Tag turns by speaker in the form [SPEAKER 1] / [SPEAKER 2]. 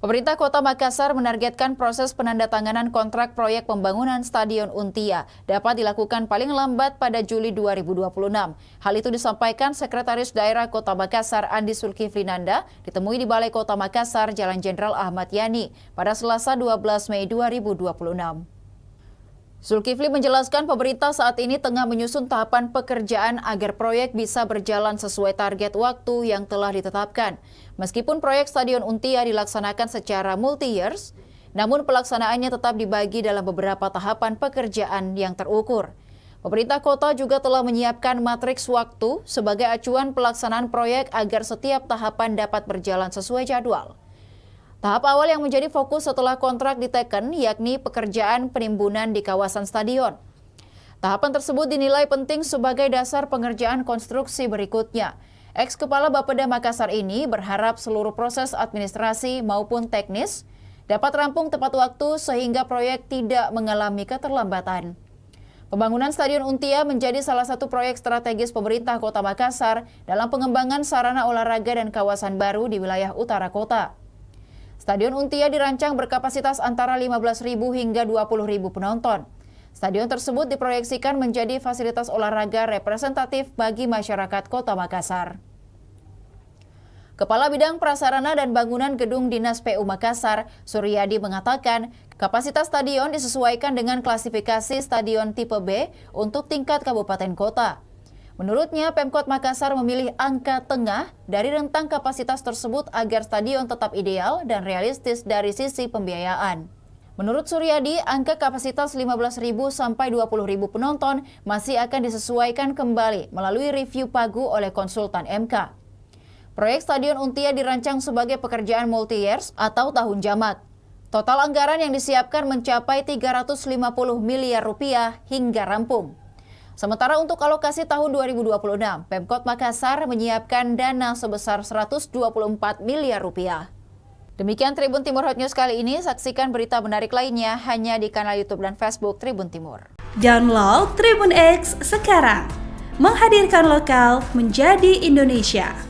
[SPEAKER 1] Pemerintah Kota Makassar menargetkan proses penandatanganan kontrak proyek pembangunan Stadion Untia dapat dilakukan paling lambat pada Juli 2026. Hal itu disampaikan Sekretaris Daerah Kota Makassar Andi Zulkifli Nanda ditemui di Balai Kota Makassar, Jalan Jenderal Ahmad Yani pada Selasa 12 Mei 2026. Zulkifli menjelaskan pemerintah saat ini tengah menyusun tahapan pekerjaan agar proyek bisa berjalan sesuai target waktu yang telah ditetapkan. Meskipun proyek Stadion Untia dilaksanakan secara multi-years, namun pelaksanaannya tetap dibagi dalam beberapa tahapan pekerjaan yang terukur. Pemerintah kota juga telah menyiapkan matriks waktu sebagai acuan pelaksanaan proyek agar setiap tahapan dapat berjalan sesuai jadwal. Tahap awal yang menjadi fokus setelah kontrak diteken yakni pekerjaan penimbunan di kawasan stadion. Tahapan tersebut dinilai penting sebagai dasar pengerjaan konstruksi berikutnya. Ex-Kepala Bapeda Makassar ini berharap seluruh proses administrasi maupun teknis dapat rampung tepat waktu sehingga proyek tidak mengalami keterlambatan. Pembangunan Stadion Untia menjadi salah satu proyek strategis pemerintah Kota Makassar dalam pengembangan sarana olahraga dan kawasan baru di wilayah utara kota. Stadion Untia dirancang berkapasitas antara 15.000 hingga 20.000 penonton. Stadion tersebut diproyeksikan menjadi fasilitas olahraga representatif bagi masyarakat Kota Makassar. Kepala Bidang Prasarana dan Bangunan Gedung Dinas PU Makassar, Suryadi mengatakan, kapasitas stadion disesuaikan dengan klasifikasi stadion tipe B untuk tingkat kabupaten kota. Menurutnya, Pemkot Makassar memilih angka tengah dari rentang kapasitas tersebut agar stadion tetap ideal dan realistis dari sisi pembiayaan. Menurut Suryadi, angka kapasitas 15.000 sampai 20.000 penonton masih akan disesuaikan kembali melalui review pagu oleh konsultan MK. Proyek Stadion Untia dirancang sebagai pekerjaan multi-years atau tahun jamak. Total anggaran yang disiapkan mencapai 350 miliar rupiah hingga rampung. Sementara untuk alokasi tahun 2026, Pemkot Makassar menyiapkan dana sebesar 124 miliar rupiah. Demikian Tribun Timur Hot News kali ini, saksikan berita menarik lainnya hanya di kanal YouTube dan Facebook Tribun Timur.
[SPEAKER 2] Download Tribun X sekarang, menghadirkan lokal menjadi Indonesia.